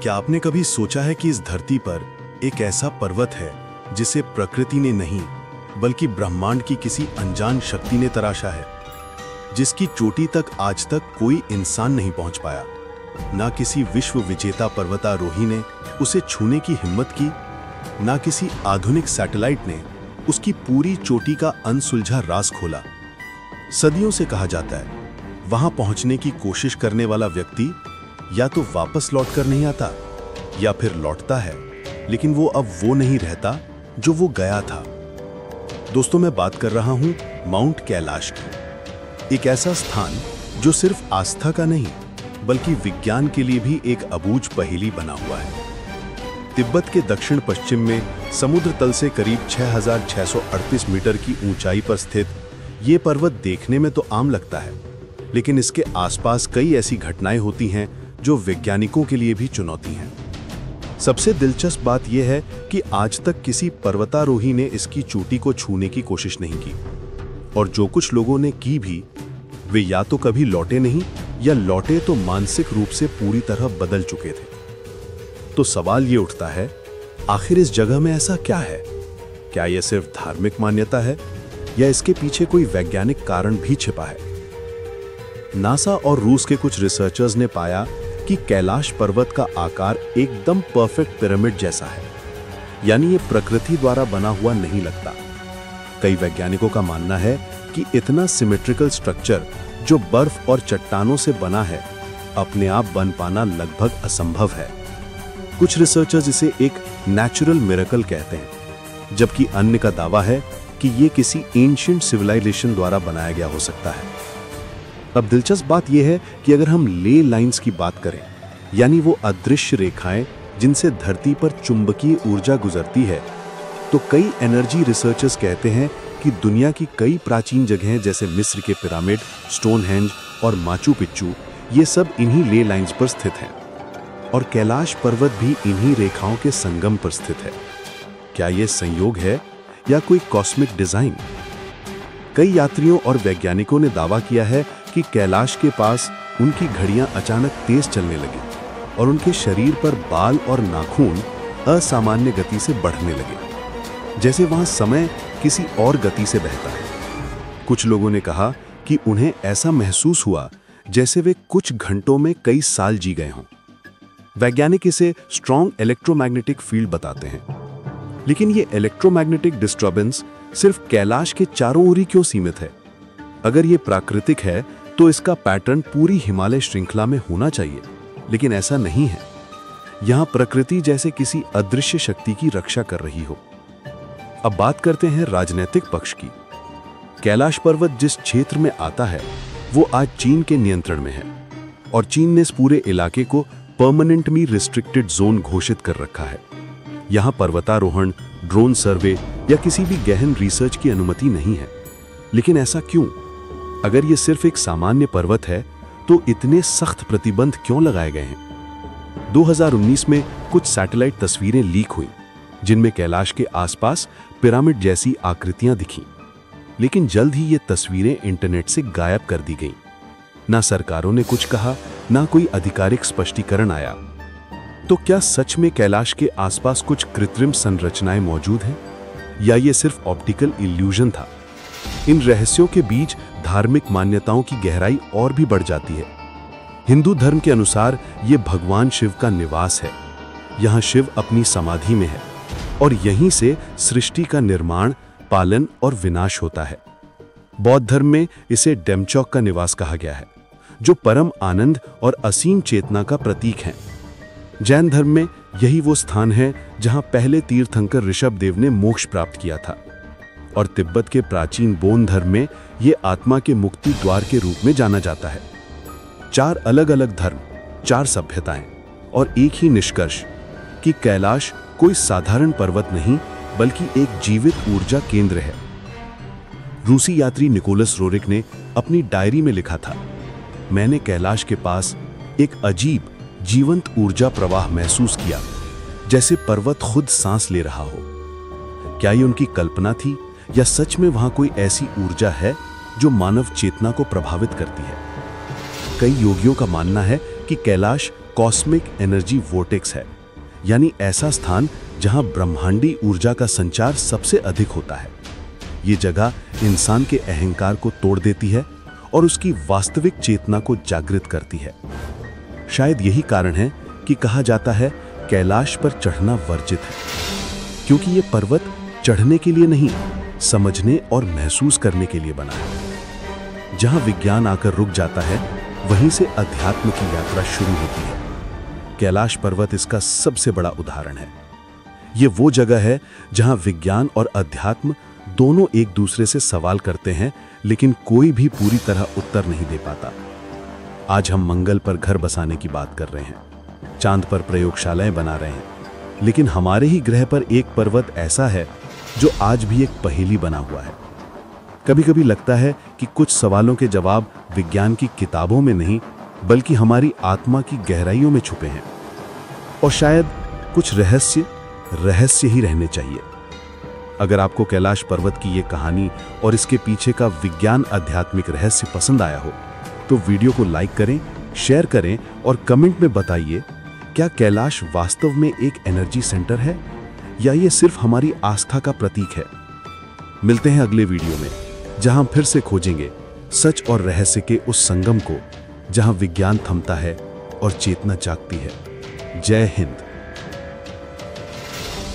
क्या आपने कभी सोचा है कि इस धरती पर एक ऐसा पर्वत है जिसे प्रकृति ने नहीं बल्कि ब्रह्मांड की किसी अनजान शक्ति ने तराशा है, जिसकी चोटी तक आज तक कोई इंसान नहीं पहुंच पाया। ना किसी विश्व विजेता पर्वतारोही ने उसे छूने की हिम्मत की, ना किसी आधुनिक सैटेलाइट ने उसकी पूरी चोटी का अनसुलझा राज खोला। सदियों से कहा जाता है, वहां पहुंचने की कोशिश करने वाला व्यक्ति या तो वापस लौटकर नहीं आता या फिर लौटता है, लेकिन वो अब वो नहीं रहता जो वो गया था। दोस्तों, मैं बात कर रहा हूं माउंट कैलाश की, एक ऐसा स्थान जो सिर्फ आस्था का नहीं बल्कि विज्ञान के लिए भी एक अबूझ पहेली बना हुआ है। तिब्बत के दक्षिण पश्चिम में समुद्र तल से करीब 6,638 मीटर की ऊंचाई पर स्थित ये पर्वत देखने में तो आम लगता है, लेकिन इसके आसपास कई ऐसी घटनाएं होती हैं जो वैज्ञानिकों के लिए भी चुनौती हैं। सबसे दिलचस्प बात यह है कि आज तक किसी पर्वतारोही ने इसकी चोटी को छूने की कोशिश नहीं की, और जो कुछ लोगों ने की भी, वे या तो कभी लौटे नहीं या लौटे तो मानसिक रूप से पूरी तरह बदल चुके थे। तो सवाल ये उठता है, आखिर इस जगह में ऐसा क्या है? क्या यह सिर्फ धार्मिक मान्यता है या इसके पीछे कोई वैज्ञानिक कारण भी छिपा है? नासा और रूस के कुछ रिसर्चर्स ने पाया कि कैलाश पर्वत का आकार एकदम परफेक्ट पिरामिड जैसा है, यानी ये प्रकृति द्वारा बना हुआ नहीं लगता। कई वैज्ञानिकों का मानना है कि इतना सिमेट्रिकल स्ट्रक्चर जो बर्फ और चट्टानों से बना है, अपने आप बन पाना लगभग असंभव है। कुछ रिसर्चर्स इसे एक नेचुरल मिरेकल कहते हैं, जबकि अन्य का दावा है कि ये किसी एंशिएंट सिविलाइजेशन द्वारा बनाया गया हो सकता है। अब दिलचस्प बात यह है कि अगर हम ले लाइंस की बात करें, यानी वो अदृश्य रेखाएं जिनसे धरती पर चुंबकीय ऊर्जा गुजरती है, तो कई एनर्जी रिसर्चर्स कहते हैं कि दुनिया की कई प्राचीन जगहें जैसे मिस्र के पिरामिड, स्टोनहेंज और माचू पिच्चू, ये सब इन्हीं ले लाइंस पर स्थित हैं, और कैलाश पर्वत भी इन्हीं रेखाओं के संगम पर स्थित है। क्या यह संयोग है या कोई कॉस्मिक डिजाइन? कई यात्रियों और वैज्ञानिकों ने दावा किया है कि कैलाश के पास उनकी घड़ियां अचानक तेज चलने लगी और उनके शरीर पर बाल और नाखून असामान्य गति से बढ़ने लगे, जैसे वहां समय किसी और गति से बहता है। कुछ लोगों ने कहा कि उन्हें ऐसा महसूस हुआ जैसे वे कुछ घंटों में कई साल जी गए हों। वैज्ञानिक इसे स्ट्रॉन्ग इलेक्ट्रोमैग्नेटिक फील्ड बताते हैं, लेकिन ये इलेक्ट्रोमैग्नेटिक डिस्टर्बेंस सिर्फ कैलाश के चारों ओर ही क्यों सीमित है? अगर ये प्राकृतिक है तो इसका पैटर्न पूरी हिमालय श्रृंखला में होना चाहिए, लेकिन ऐसा नहीं है। यहां प्रकृति जैसे किसी अदृश्य शक्ति की रक्षा कर रही हो। अब बात करते हैं राजनीतिक पक्ष की। कैलाश पर्वत जिस क्षेत्र में आता है वो आज चीन के नियंत्रण में है, और चीन ने इस पूरे इलाके को परमानेंटली रिस्ट्रिक्टेड जोन घोषित कर रखा है। यहां पर्वतारोहण, ड्रोन सर्वे या किसी भी गहन रिसर्च की अनुमति नहीं है। लेकिन ऐसा क्यों? अगर ये सिर्फ एक सामान्य पर्वत है तो इतने सख्त प्रतिबंध क्यों लगाए गए हैं? 2019 में कुछ सैटेलाइट तस्वीरें लीक हुई जिनमें कैलाश के आसपास पिरामिड जैसी आकृतियां दिखीं, लेकिन जल्द ही ये तस्वीरें इंटरनेट से गायब कर दी गईं। ना सरकारों ने कुछ कहा, ना कोई आधिकारिक स्पष्टीकरण आया। तो क्या सच में कैलाश के आसपास कुछ कृत्रिम संरचनाएं मौजूद हैं, या ये सिर्फ ऑप्टिकल इल्यूजन था? इन रहस्यों के बीच धार्मिक मान्यताओं की गहराई और भी बढ़ जाती है। हिंदू धर्म के अनुसार ये भगवान शिव का निवास है। यहाँ शिव अपनी समाधि में है और यहीं से सृष्टि का निर्माण, पालन और विनाश होता है। बौद्ध धर्म में इसे डेमचौक का निवास कहा गया है, जो परम आनंद और असीम चेतना का प्रतीक है। जैन धर्म में यही वो स्थान है जहां पहले तीर्थंकर ऋषभदेव ने मोक्ष प्राप्त किया था, और तिब्बत के प्राचीन बोन धर्म में ये आत्मा के मुक्ति द्वार के रूप में जाना जाता है। 4 अलग अलग धर्म, 4 सभ्यताएं और एक ही निष्कर्ष कि कैलाश कोई साधारण पर्वत नहीं बल्कि एक जीवित ऊर्जा केंद्र है। रूसी यात्री निकोलस रोरिक ने अपनी डायरी में लिखा था, मैंने कैलाश के पास एक अजीब जीवंत ऊर्जा प्रवाह महसूस किया, जैसे पर्वत खुद सांस ले रहा हो। क्या ये उनकी कल्पना थी या सच में वहां कोई ऐसी ऊर्जा है जो मानव चेतना को प्रभावित करती है? कई योगियों का मानना है कि कैलाश कॉस्मिक एनर्जी वोर्टेक्स है, यानी ऐसा स्थान जहां ब्रह्मांडी ऊर्जा का संचार सबसे अधिक होता है। ये जगह इंसान के अहंकार को तोड़ देती है और उसकी वास्तविक चेतना को जागृत करती है। शायद यही कारण है कि कहा जाता है कैलाश पर चढ़ना वर्जित है, क्योंकि ये पर्वत चढ़ने के लिए नहीं, समझने और महसूस करने के लिए बना है। जहां विज्ञान आकर रुक जाता है, वहीं से अध्यात्म की यात्रा शुरू होती है। कैलाश पर्वत इसका सबसे बड़ा उदाहरण है। ये वो जगह है जहां विज्ञान और अध्यात्म दोनों एक दूसरे से सवाल करते हैं, लेकिन कोई भी पूरी तरह उत्तर नहीं दे पाता। आज हम मंगल पर घर बसाने की बात कर रहे हैं, चांद पर प्रयोगशालाएं बना रहे हैं, लेकिन हमारे ही ग्रह पर एक पर्वत ऐसा है जो आज भी एक पहेली बना हुआ है। कभी-कभी लगता है कि कुछ सवालों के जवाब विज्ञान की किताबों में नहीं, बल्कि हमारी आत्मा की गहराइयों में छुपे हैं। और शायद कुछ रहस्य ही रहने चाहिए। अगर आपको कैलाश पर्वत की ये कहानी और इसके पीछे का विज्ञान आध्यात्मिक रहस्य पसंद आया हो, तो वीडियो को लाइक करें, शेयर करें और कमेंट में बताइए, क्या कैलाश वास्तव में एक एनर्जी सेंटर है या ये सिर्फ हमारी आस्था का प्रतीक है? मिलते हैं अगले वीडियो में, जहां फिर से खोजेंगे सच और रहस्य के उस संगम को, जहां विज्ञान थमता है और चेतना जागती है। जय हिंद।